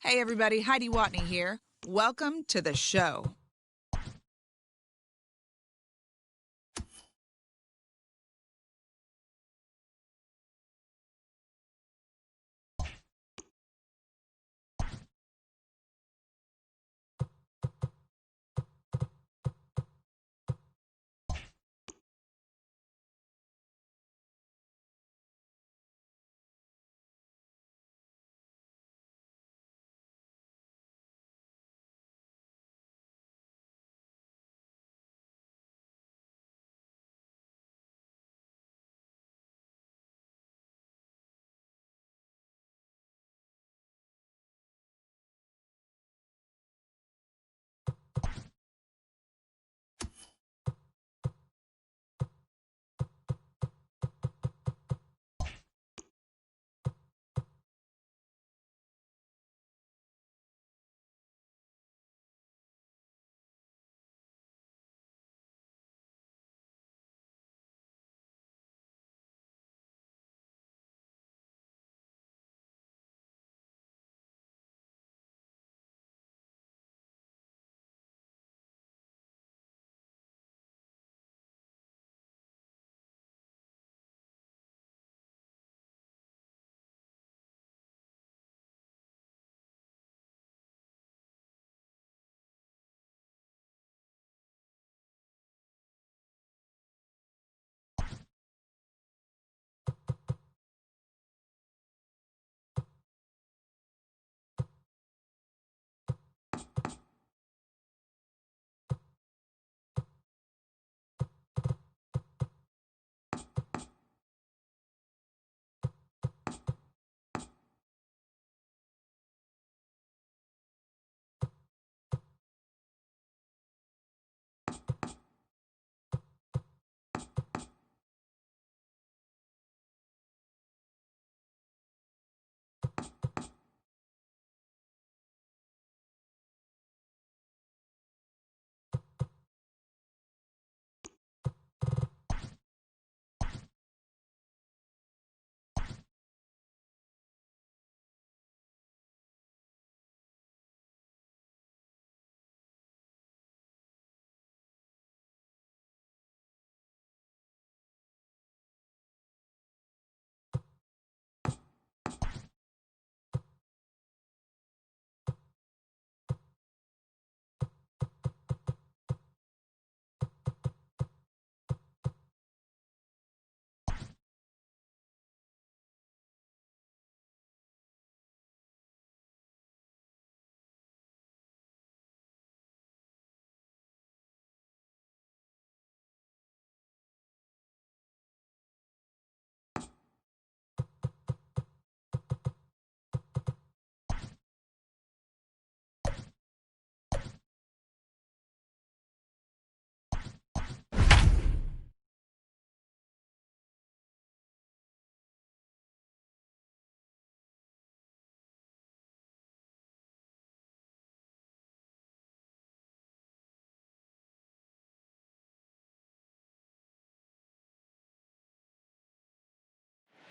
Hey everybody, Heidi Watney here. Welcome to the show.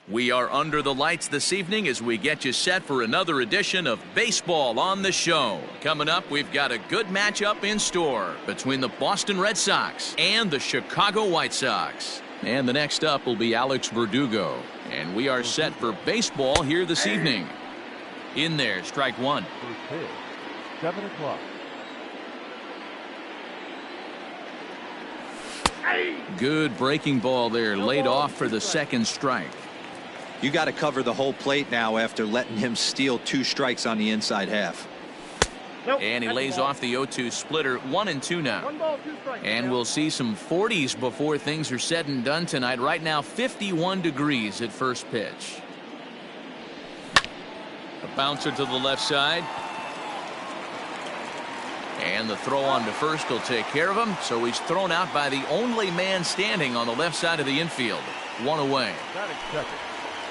We are under the lights this evening as we get you set for another edition of Baseball on the Show. Coming up, we've got a good matchup in store between the Boston Red Sox and the Chicago White Sox. And the next up will be Alex Verdugo. And we are set for baseball here this evening. In there, strike one. 7 o'clock. Good breaking ball there, laid off for the second strike. You got to cover the whole plate now after letting him steal 2 strikes on the inside half. And he lays off the 0-2 splitter. 1-2 now. And we'll see some 40s before things are said and done tonight. Right now 51 degrees at first pitch. A bouncer to the left side. And the throw on to first will take care of him. So he's thrown out by the only man standing on the left side of the infield. 1 away.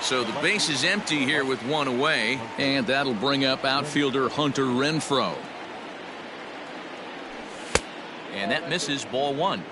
So the base is empty here with 1 away, and that'll bring up outfielder Hunter Renfroe. And that misses, ball 1.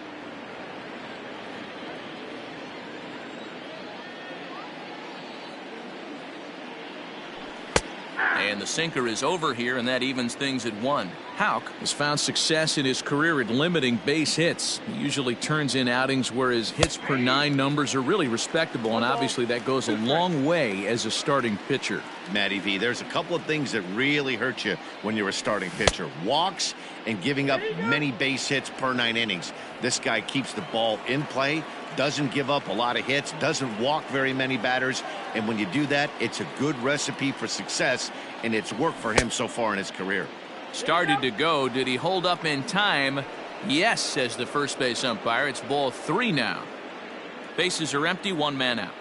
And the sinker is over here, and that evens things at 1. Houck has found success in his career at limiting base hits. He usually turns in outings where his hits per 9 numbers are really respectable, and obviously that goes a long way as a starting pitcher. Matty V, there's a couple of things that really hurt you when you're a starting pitcher. Walks and giving up many base hits per 9 innings. This guy keeps the ball in play, doesn't give up a lot of hits, doesn't walk very many batters, and when you do that, it's a good recipe for success, and it's worked for him so far in his career. Started to go. Did he hold up in time? Yes, says the first base umpire. It's ball 3 now. Bases are empty, 1 man out.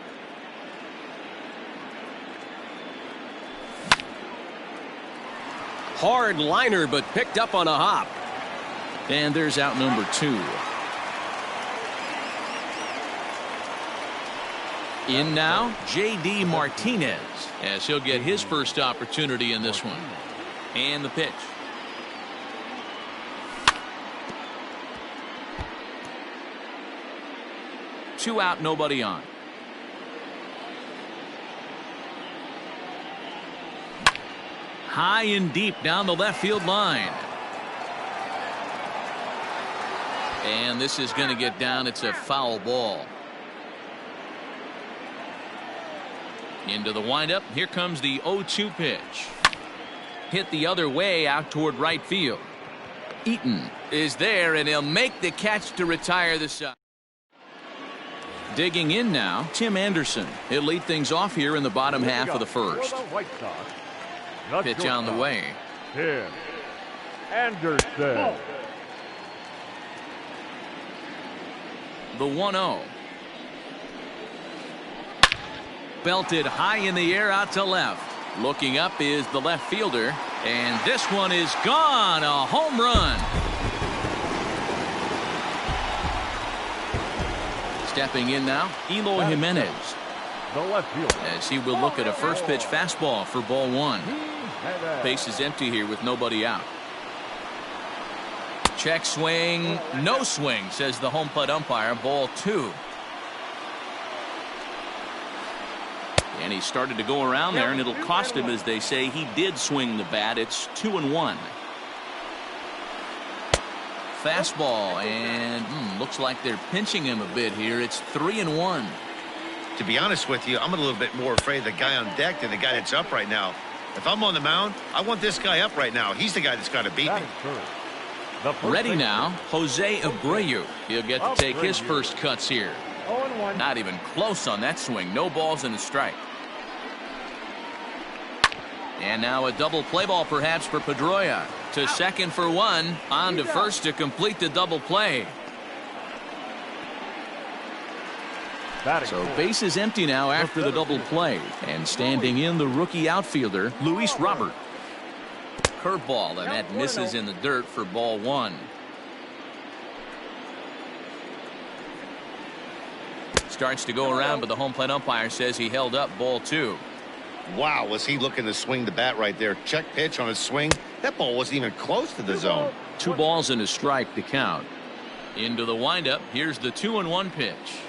Hard liner, but picked up on a hop. And there's out number 2. In now, J.D. Martinez, as he'll get his first opportunity in this one. And the pitch. Two out, nobody on. High and deep down the left field line. And this is going to get down. It's a foul ball. Into the windup. Here comes the 0-2 pitch. Hit the other way out toward right field. Eaton is there, and he'll make the catch to retire the side. Digging in now, Tim Anderson. He'll lead things off here in the bottom half of the first. Pitch on the way. Tim Anderson. The 1-0. Belted high in the air out to left. Looking up is the left fielder, and this one is gone. A home run. Stepping in now, Eloy Jimenez, The left fielder. as he will look at a first pitch fastball for ball 1. Base is empty here with nobody out. Check swing, no swing, says the home plate umpire. Ball 2. And he started to go around there, and it'll cost him, as they say. He did swing the bat. It's 2-1. Fastball, and looks like they're pinching him a bit here. It's 3-1. To be honest with you, I'm a little bit more afraid of the guy on deck than the guy that's up right now. If I'm on the mound, I want this guy up right now. He's the guy that's got to beat me. Ready now, Jose Abreu. He'll get to take his first cuts here. Not even close on that swing. No balls and a strike. And now a double play ball perhaps for Pedroia. To second for 1. On to first to complete the double play. So base is empty now after the double play. And standing in, the rookie outfielder, Luis Robert. Curveball, and that misses in the dirt for ball 1. Starts to go around, but the home plate umpire says he held up ball 2. Wow, was he looking to swing the bat right there? Check pitch on his swing. That ball wasn't even close to the zone. 2 balls and a strike to count. Into the windup. Here's the 2-1 pitch.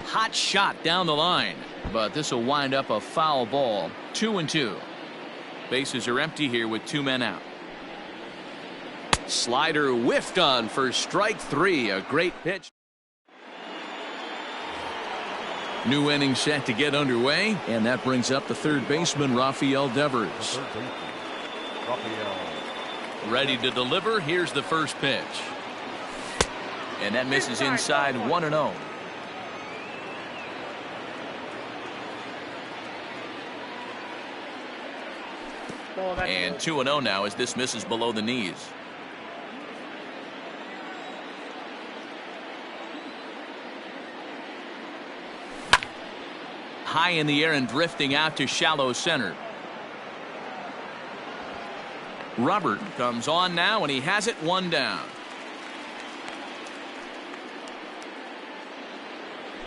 Hot shot down the line, but this will wind up a foul ball. 2-2. Bases are empty here with 2 men out. Slider whiffed on for strike 3. A great pitch. New inning set to get underway, and that brings up the third baseman, Rafael Devers. Ready to deliver. Here's the first pitch. And that misses inside. 1-0. And 2-0 now as this misses below the knees. High in the air and drifting out to shallow center. Robert comes on now, and he has it 1 down.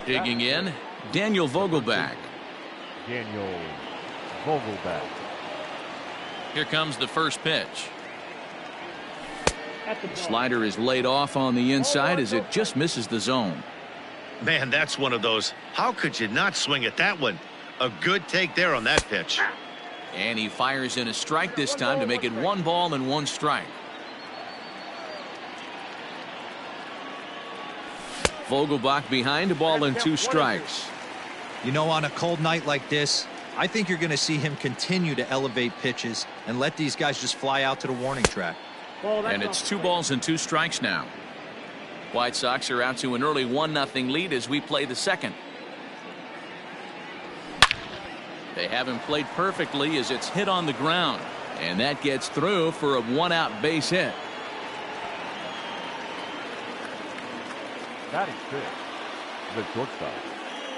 Digging in, Daniel Vogelback. Daniel Vogelback. Here comes the first pitch. Slider is laid off on the inside as it just misses the zone. Man, that's one of those. How could you not swing at that one? A good take there on that pitch. And he fires in a strike this time to make it 1 ball and 1 strike. Vogelbach behind, a ball and 2 strikes. You know, on a cold night like this, I think you're going to see him continue to elevate pitches and let these guys just fly out to the warning track. And it's 2 balls and 2 strikes now. White Sox are out to an early 1-0 lead as we play the second. They have him played perfectly as it's hit on the ground. And that gets through for a 1-out base hit. Batting fifth, the shortstop,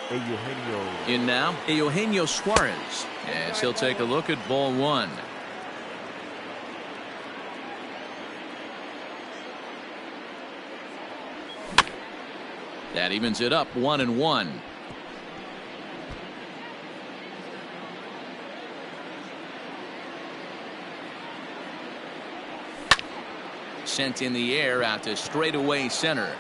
Eugenio. In now, Eugenio Suarez. As he'll take a look at ball 1. That evens it up 1-1. Sent in the air out to straightaway center.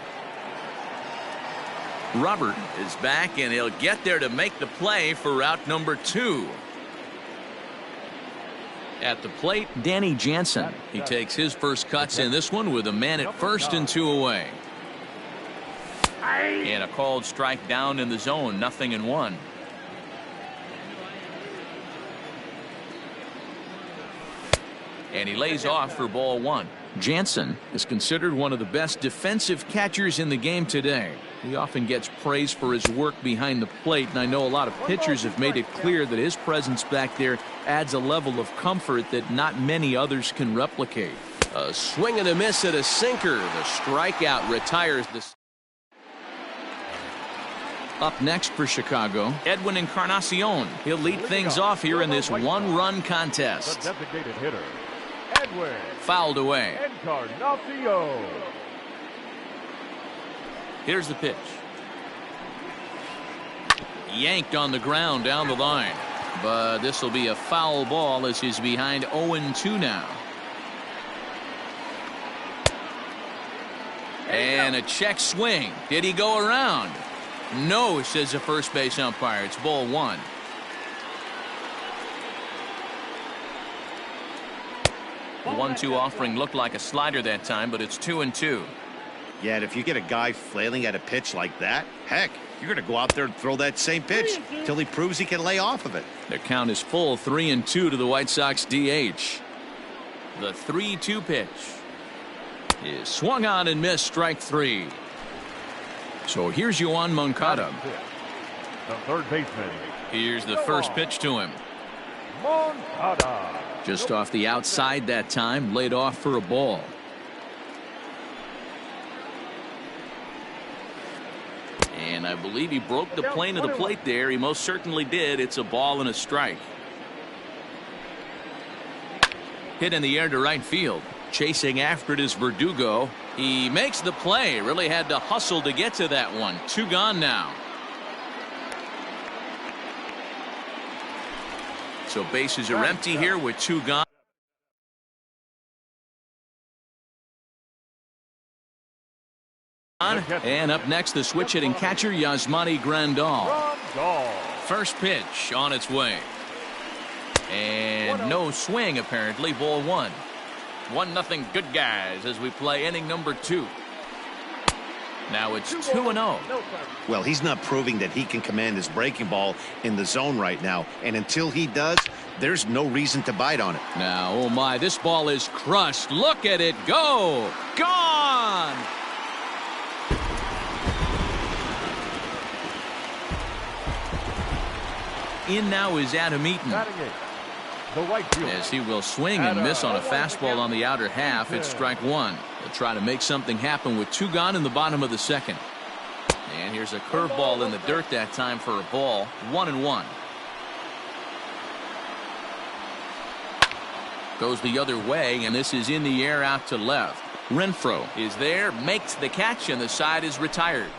Robert is back, and he'll get there to make the play for out number 2. At the plate, Danny Jansen. He takes his first cuts in this one with a man at first and 2 away. And a called strike down in the zone, 0-1. And he lays off for ball 1. Jansen is considered one of the best defensive catchers in the game today. He often gets praise for his work behind the plate, and I know a lot of pitchers have made it clear that his presence back there adds a level of comfort that not many others can replicate. A swing and a miss at a sinker. The strikeout retires the. Up next for Chicago, Edwin Encarnacion. He'll lead things off here in this 1-run contest. The designated hitter, Edwin. Fouled away. Encarnacion. Here's the pitch. Yanked on the ground down the line. But this will be a foul ball as he's behind 0-2 now. And a check swing. Did he go around? No, says the first base umpire. It's ball 1. The 1-2 offering looked like a slider that time, but it's 2-2. Yeah, and if you get a guy flailing at a pitch like that, heck, you're going to go out there and throw that same pitch till he proves he can lay off of it. The count is full, 3-2 to the White Sox DH. The 3-2 pitch is swung on and missed, strike 3. So here's Yoan Moncada. The third baseman. Here's the first pitch to him. Moncada. Just off the outside that time, laid off for a ball. And I believe he broke the plane of the plate there. He most certainly did. It's a ball and a strike. Hit in the air to right field. Chasing after it is Verdugo. He makes the play. Really had to hustle to get to that one. 2 gone now. So bases are empty here with 2 gone. And up next, the switch hitting catcher, Yasmani Grandal. First pitch on its way. And no swing, apparently. Ball 1. 1-0 good guys as we play inning number 2. Now it's 2-0. Well, he's not proving that he can command his breaking ball in the zone right now. And until he does, there's no reason to bite on it. Now, oh my, this ball is crushed. Look at it go. Gone. In now is Adam Eaton. As he will swing and miss on a fastball on the outer half. It's strike 1. They'll try to make something happen with 2 gone in the bottom of the second. And here's a curveball in the dirt that time for a ball. 1-1. Goes the other way, and this is in the air out to left. Renfroe is there, makes the catch, and the side is retired.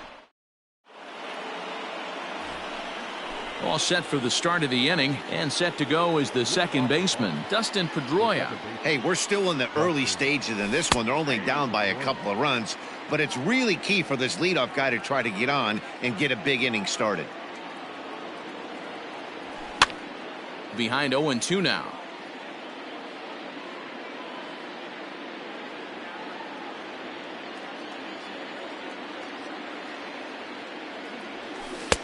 All set for the start of the inning, and set to go is the second baseman, Dustin Pedroia. Hey, we're still in the early stages in this one. They're only down by a couple of runs, but it's really key for this leadoff guy to try to get on and get a big inning started. behind 0-2 now.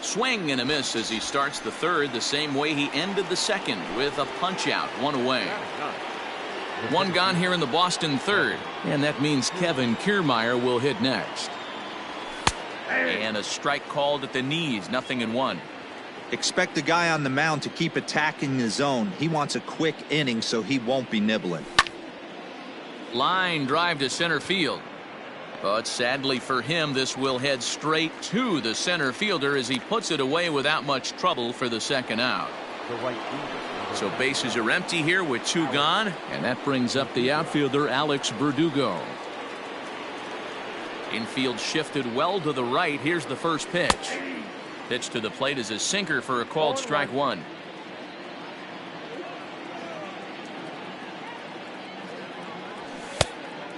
Swing and a miss as he starts the third the same way he ended the second, with a punch out, one away. One gone here in the Boston third, and that means Kevin Kiermaier will hit next. And a strike called at the knees, 0-1. Expect the guy on the mound to keep attacking the zone. He wants a quick inning, so he won't be nibbling. Line drive to center field. But sadly for him, this will head straight to the center fielder as he puts it away without much trouble for the second out. So bases are empty here with 2 gone, and that brings up the outfielder Alex Verdugo. Infield shifted well to the right. Here's the first pitch. Pitch to the plate is a sinker for a called strike one.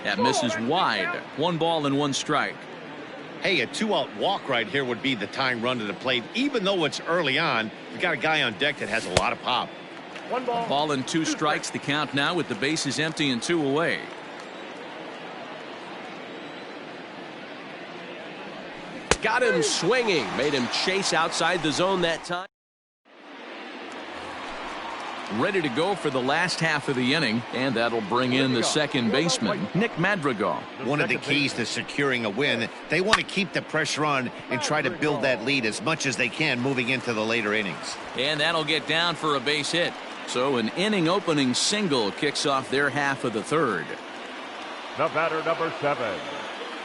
That misses wide. 1 ball and 1 strike. Hey, a 2-out walk right here would be the tying run to the plate. Even though it's early on, you got a guy on deck that has a lot of pop. 1 ball. Ball and 2 strikes, the count now with the bases empty and 2 away. Got him swinging. Made him chase outside the zone that time. Ready to go for the last half of the inning, and that'll bring in the second baseman, Nick Madrigal. One of the keys to securing a win, they want to keep the pressure on and try to build that lead as much as they can moving into the later innings. And that'll get down for a base hit. So an inning opening single kicks off their half of the third. The batter, number 7.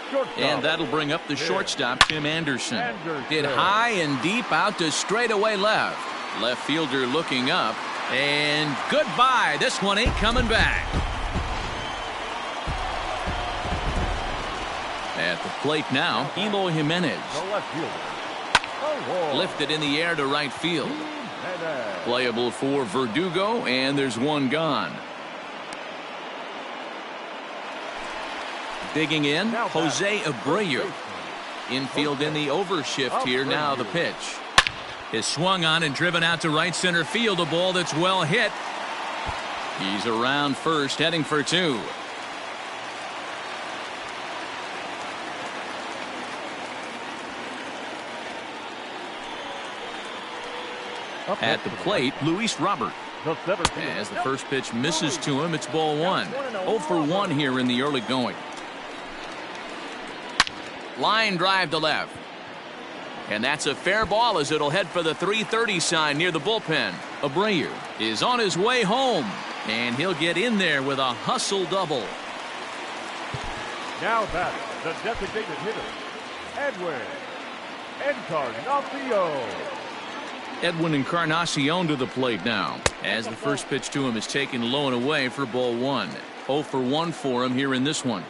Shortstop. And that'll bring up the shortstop, Tim Anderson. Hit high and deep out to straightaway left. Left fielder looking up. And goodbye. This one ain't coming back. At the plate now, Eloy Jimenez. The left fielder. Lifted in the air to right field. Playable for Verdugo, and there's 1 gone. Digging in, Jose Abreu. Infield in the overshift here. Now the pitch is swung on and driven out to right center field. A ball that's well hit. He's around first, heading for 2. At the plate, Luis Robert. As the first pitch misses to him, it's ball 1. 0 for 1 here in the early going. Line drive to left. And that's a fair ball as it'll head for the 3:30 sign near the bullpen. Abreu is on his way home, and he'll get in there with a hustle double. Now batter, the designated hitter, Edwin Encarnacion. Edwin Encarnacion to the plate now, as the first pitch to him is taken low and away for ball 1. 0 for 1 for him here in this one.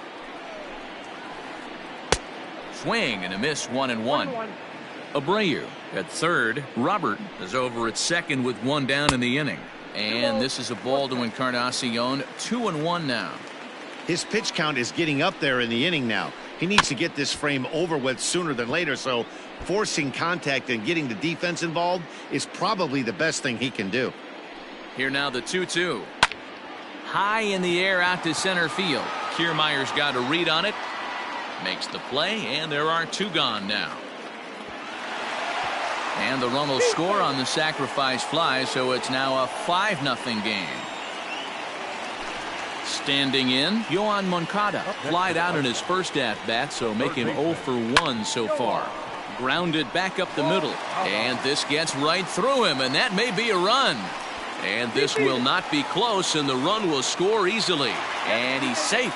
Swing and a miss, 1-1. Abreu at third. Robert is over at second with 1 down in the inning. And this is a ball to Encarnacion. 2-1 now. His pitch count is getting up there in the inning now. He needs to get this frame over with sooner than later, so forcing contact and getting the defense involved is probably the best thing he can do. Here now the 2-2. High in the air out to center field. Kiermaier's got a read on it. Makes the play, and there are 2 gone now. And the run will score on the sacrifice fly, so it's now a 5-0 game. Standing in, Yoan Moncada flied out in his first at-bat, so make him 0 for 1 so far. Grounded back up the middle, and this gets right through him, and that may be a run. And this will not be close, and the run will score easily. And he's safe.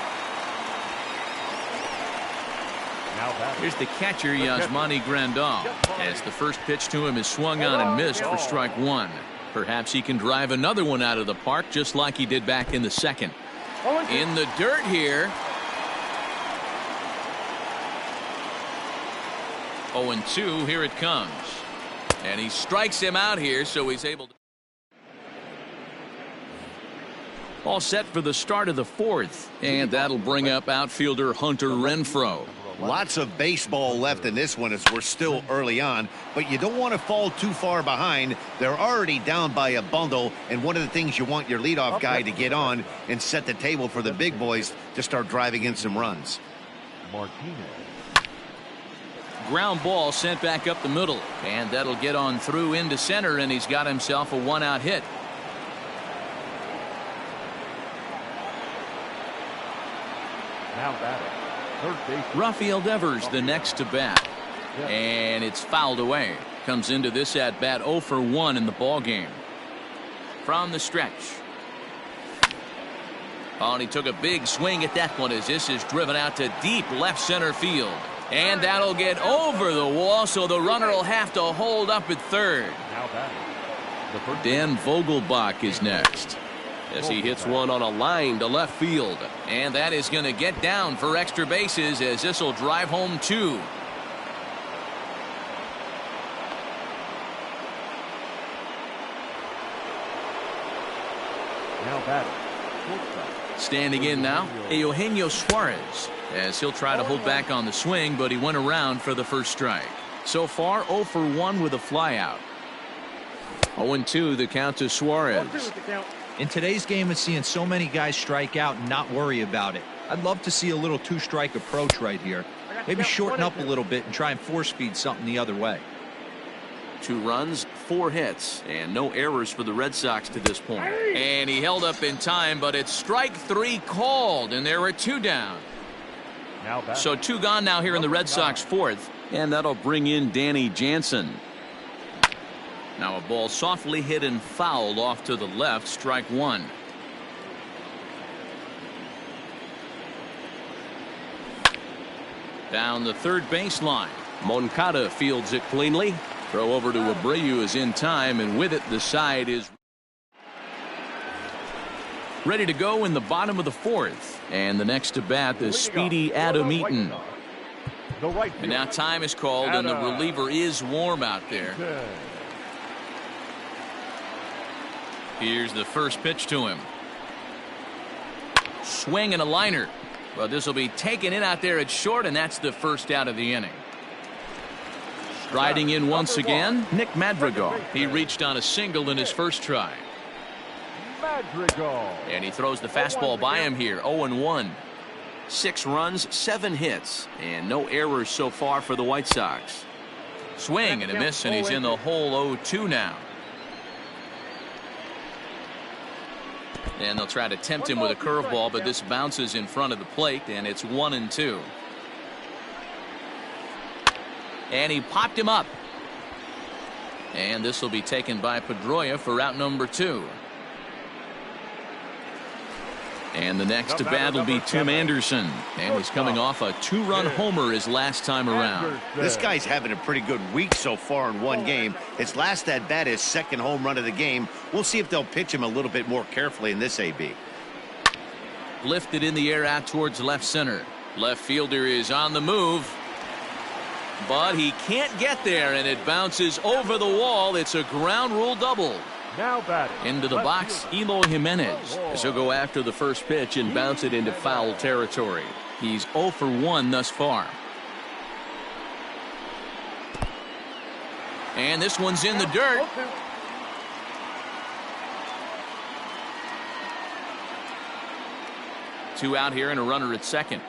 Here's the catcher, Yasmani Grandal, as the first pitch to him is swung on and missed for strike 1. Perhaps he can drive another one out of the park just like he did back in the second. In the dirt here. 0-2, here it comes. And he strikes him out here, so he's able to. All set for the start of the 4th, and that'll bring up outfielder Hunter Renfroe. Lots of baseball left in this one as we're still early on, but you don't want to fall too far behind. They're already down by a bundle, and one of the things you want your leadoff guy to get on and set the table for the big boys to start driving in some runs. Martinez. Ground ball sent back up the middle, and that'll get on through into center, and he's got himself a one-out hit. Now batting. Third base. Rafael Devers the next to bat, and it's fouled away. Comes into this at bat 0 for 1 in the ball game. From the stretch. Oh, and he took a big swing at that one as this is driven out to deep left center field. And that'll get over the wall, so the runner will have to hold up at third. Now batting. Dan Vogelbach is next. As he hits one on a line to left field. And that is going to get down for extra bases as this will drive home 2. Now batting. Standing in now, Eugenio Suarez, as he'll try to hold back on the swing, but he went around for the first strike. So far 0 for 1 with a flyout. 0-2 the count to Suarez. In today's game of seeing so many guys strike out and not worry about it, I'd love to see a little two-strike approach right here. Maybe shorten up a little bit and try and force-feed something the other way. 2 runs, 4 hits, and no errors for the Red Sox to this point. And he held up in time, but it's strike 3 called, and there are 2 down. Now batting. So 2 gone now here in the Red Sox 4th, and that'll bring in Danny Jansen. Now a ball softly hit and fouled off to the left, strike 1. Down the third baseline. Moncada fields it cleanly. Throw over to Abreu is in time, and with it the side is ready to go in the bottom of the 4th. And the next to bat, the speedy Adam Eaton. And now time is called, and the reliever is warm out there. Here's the first pitch to him. Swing and a liner. Well, this will be taken in out there at short, and that's the first out of the inning. Striding in once again, Nick Madrigal. He reached on a single in his first try. Madrigal. And he throws the fastball by him here, 0-1. 6 runs, 7 hits, and no errors so far for the White Sox. Swing and a miss, and he's in the hole 0-2 now. And they'll try to tempt him with a curveball, but this bounces in front of the plate, and it's 1-2. And he popped him up. And this will be taken by Pedroia for out number 2. And the next to bat will be Tim Anderson. And he's coming off a 2-run homer his last time around. This guy's having a pretty good week so far in one game. His last at bat, his second home run of the game. We'll see if they'll pitch him a little bit more carefully in this AB. Lifted in the air out towards left center. Left fielder is on the move. But he can't get there, and it bounces over the wall. It's a ground rule double. Now batting. Into the box, Eloy Jimenez, as he'll go after the first pitch and bounce it into foul territory. He's 0 for 1 thus far. And this one's in the dirt. Two out here and a runner at second.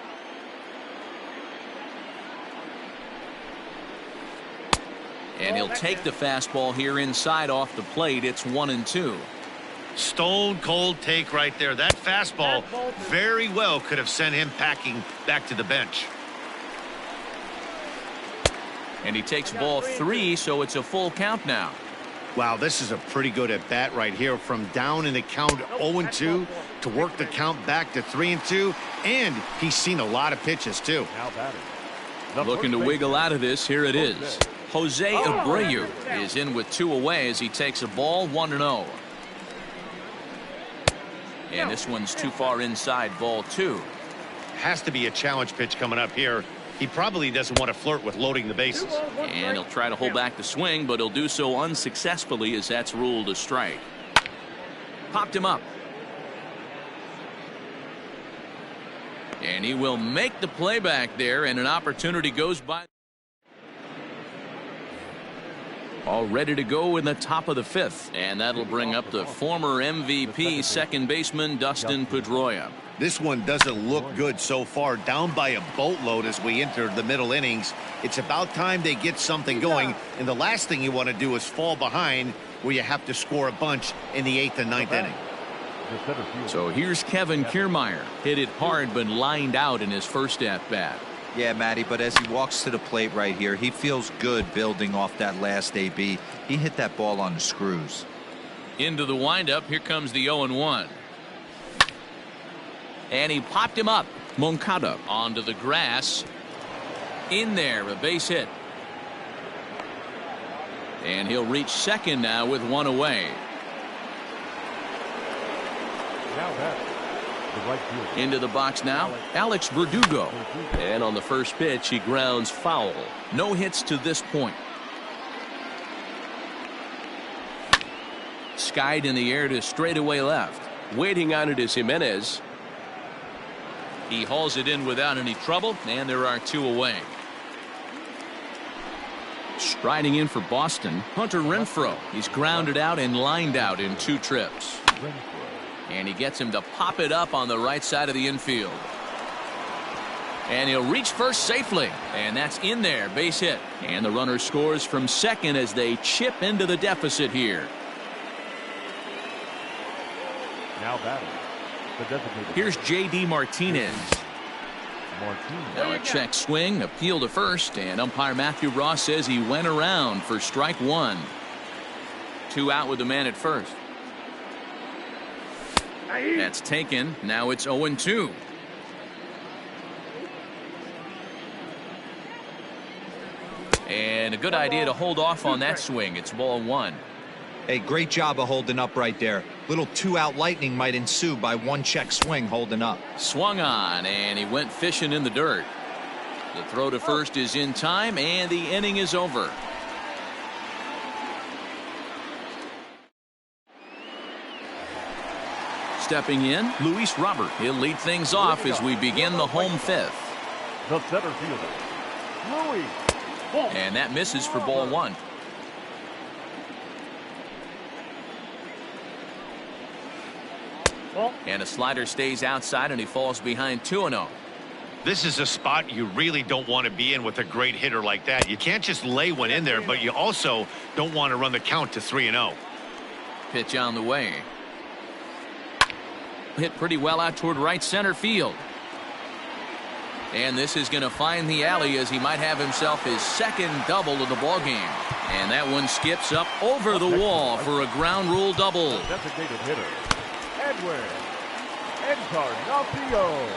And he'll take the fastball here inside off the plate. It's 1-2. Stone cold take right there. That fastball very well could have sent him packing back to the bench. And he takes ball 3, so it's a full count now. Wow, this is a pretty good at bat right here. From down in the count 0-2 to work the count back to 3-2. And he's seen a lot of pitches too. Now batting. Looking to wiggle out of this. Here it is. Jose Abreu is in with 2 away as he takes a ball 1-0. And this one's too far inside, ball 2. Has to be a challenge pitch coming up here. He probably doesn't want to flirt with loading the bases. And he'll try to hold back the swing, but he'll do so unsuccessfully as that's ruled a strike. Popped him up. And he will make the play back there, and an opportunity goes by. All ready to go in the top of the 5th, and that'll bring up the former MVP second baseman Dustin Pedroia. This one doesn't look good so far, down by a boatload as we enter the middle innings. It's about time they get something going, and the last thing you want to do is fall behind where you have to score a bunch in the 8th and 9th inning. So here's Kevin Kiermaier. Hit it hard but lined out in his first at-bat. Yeah, Matty, but as he walks to the plate right here, he feels good building off that last AB. He hit that ball on the screws. Into the windup, here comes the 0-1. And he popped him up. Moncada onto the grass. In there, a base hit. And he'll reach second now with one away. Into the box now, Alex Verdugo. And on the first pitch, he grounds foul. No hits to this point. Skied in the air to straightaway left. Waiting on it is Jimenez. He hauls it in without any trouble, and there are 2 away. Striding in for Boston, Hunter Renfroe. He's grounded out and lined out in 2 trips. And he gets him to pop it up on the right side of the infield. And he'll reach first safely. And that's in there, base hit. And the runner scores from second as they chip into the deficit here. Now batting. Here's J.D. Martinez. Now a check swing, appeal to first, and umpire Matthew Ross says he went around for strike 1. 2 out with the man at first. That's taken. Now it's 0-2. And a good idea to hold off on that swing. It's ball 1. Hey, great job of holding up right there. Little 2-out lightning might ensue by 1 check swing holding up. Swung on, and he went fishing in the dirt. The throw to first is in time, and the inning is over. Stepping in, Luis Robert. He'll lead things off as we begin the home 5th. The center fielder, Louis. And that misses for ball 1. And a slider stays outside, and he falls behind 2-0. This is a spot you really don't want to be in with a great hitter like that. You can't just lay one in there, but you also don't want to run the count to 3-0. Pitch on the way. Hit pretty well out toward right center field. And this is going to find the alley as he might have himself his second double of the ball game. And that one skips up over the wall for a ground rule double. Designated hitter, Edwin Encarnacion.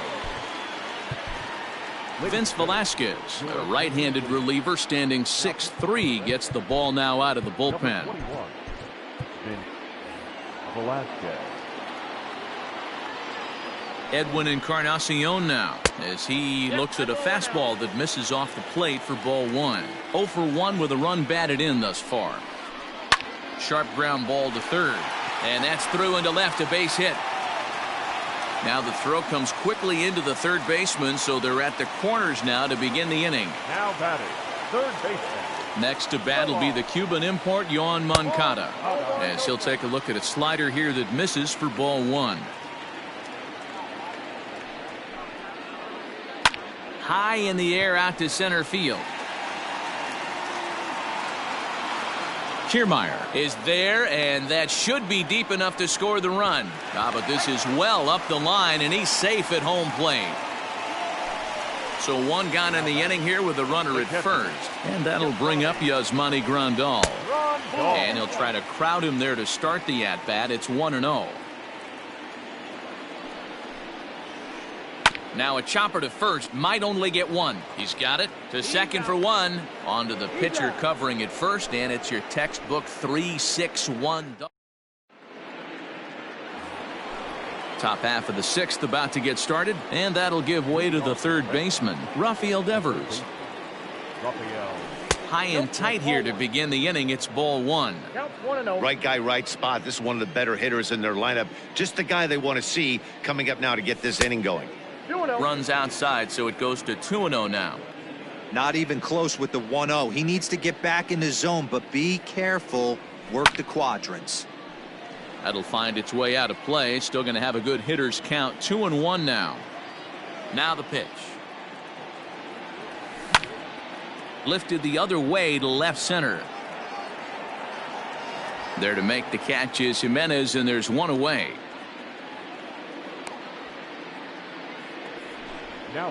Vince Velasquez, a right-handed reliever standing 6'3", gets the ball now out of the bullpen. Vince Velasquez. Edwin Encarnacion now as he looks at a fastball that misses off the plate for ball 1. 0 for 1 with a run batted in thus far. Sharp ground ball to third, and that's through into left, a base hit. Now the throw comes quickly into the third baseman, so they're at the corners now to begin the inning. Now batting, third baseman. Next to bat will be the Cuban import Yoan Moncada, as he'll take a look at a slider here that misses for ball 1. High in the air out to center field. Kiermaier is there, and that should be deep enough to score the run. But this is well up the line, and he's safe at home plate. So 1 gone in the inning here with the runner at first. And that'll bring up Yasmani Grandal. And he'll try to crowd him there to start the at-bat. It's 1-0. Now a chopper to first, might only get 1. He's got it to second for 1. On to the pitcher covering at first, and it's your textbook 3-6-1. Top half of the 6th about to get started, and that'll give way to the third baseman, Rafael Devers. High and tight here to begin the inning. It's ball 1. Right guy, right spot. This is one of the better hitters in their lineup. Just the guy they want to see coming up now to get this inning going. Runs outside, so it goes to 2-0 now. Not even close with the 1-0. He needs to get back in the zone, but be careful. Work the quadrants. That'll find its way out of play. Still going to have a good hitter's count. 2-1 now. Now the pitch. Lifted the other way to left center. There to make the catch is Jimenez, and there's one away.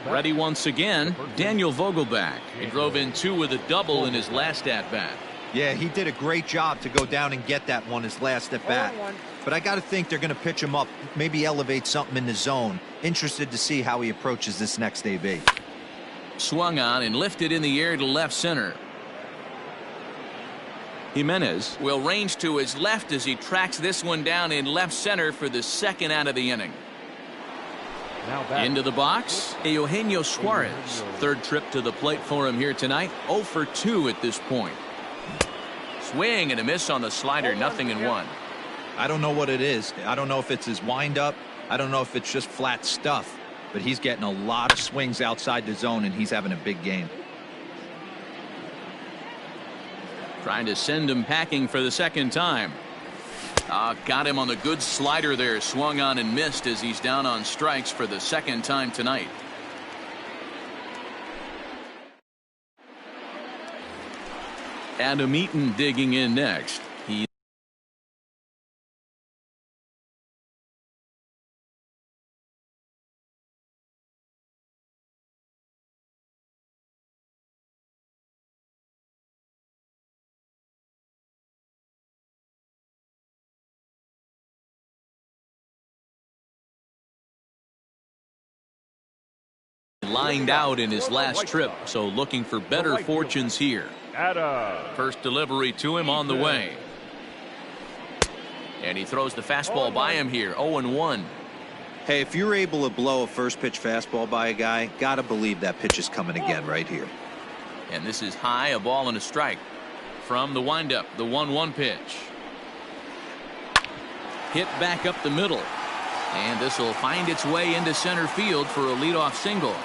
Ready once again, Daniel Vogelback. He drove in 2 with a double in his last at-bat. Yeah, he did a great job to go down and get that one his last at-bat. But I got to think they're going to pitch him up, maybe elevate something in the zone. Interested to see how he approaches this next AB. Swung on and lifted in the air to left center. Jimenez will range to his left as he tracks this one down in left center for the second out of the inning. Into the box, Eugenio Suarez. Third trip to the plate for him here tonight. 0 for 2 at this point. Swing and a miss on the slider, 0-1. I don't know what it is. I don't know if it's his windup. I don't know if it's just flat stuff. But he's getting a lot of swings outside the zone, and he's having a big game. Trying to send him packing for the second time. Got him on the good slider there. Swung on and missed as he's down on strikes for the second time tonight. Adam Eaton digging in next. Lined out in his last trip, so looking for better fortunes here. First delivery to him on the way. And he throws the fastball by him here. 0-1. Hey, if you're able to blow a first pitch fastball by a guy, gotta believe that pitch is coming again right here. And this is high, a ball and a strike. From the windup, the 1-1 pitch. Hit back up the middle. And this will find its way into center field for a leadoff single.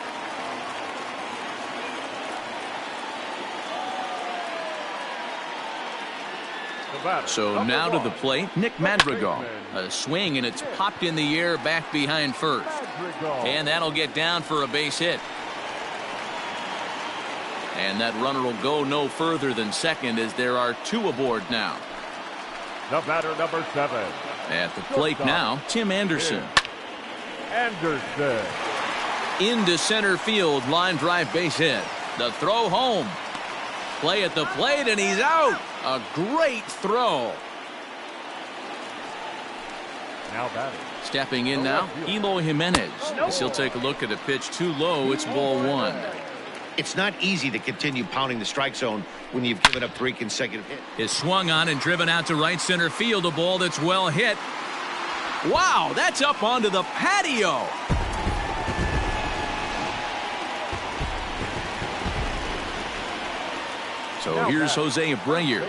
So now to the plate, Nick Madrigal. A swing, and it's popped in the air back behind first. And that'll get down for a base hit. And that runner will go no further than second as there are 2 aboard now. The batter, number 7. At the plate now, Tim Anderson. Anderson. Into center field, line drive base hit. The throw home. Play at the plate, and he's out. A great throw. Now batting. Stepping in now, Eloy Jimenez. As he'll take a look at a pitch too low, it's ball 1. It's not easy to continue pounding the strike zone when you've given up 3 consecutive hits. Is swung on and driven out to right center field. A ball that's well hit. Wow, that's up onto the patio. So here's Jose Abreu.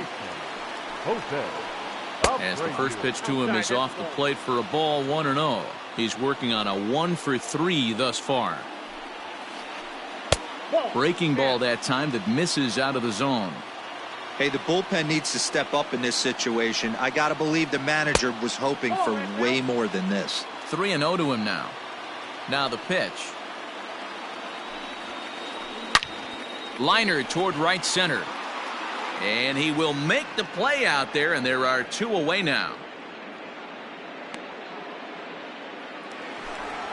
As the first pitch to him is off the plate for a ball, 1-0. He's working on a 1 for 3 thus far. Breaking ball that time that misses out of the zone. Hey, the bullpen needs to step up in this situation. I got to believe the manager was hoping for way more than this. 3-0 to him now. Now the pitch. Liner toward right center. And he will make the play out there, and there are 2 away now.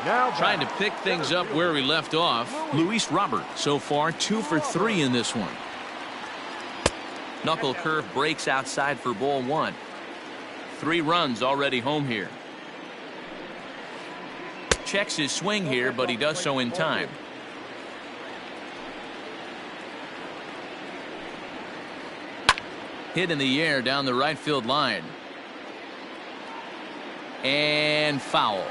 Trying to pick things up where we left off. Luis Robert so far 2 for 3 in this one. Knuckle curve breaks outside for ball 1. 3 runs already home here. Checks his swing here, but he does so in time. Hit in the air down the right field line. And foul.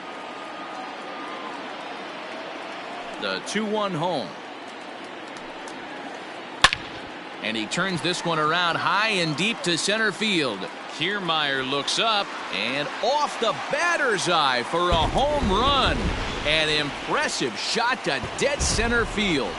The 2-1 home. And he turns this one around high and deep to center field. Kiermaier looks up and off the batter's eye for a home run. An impressive shot to dead center field.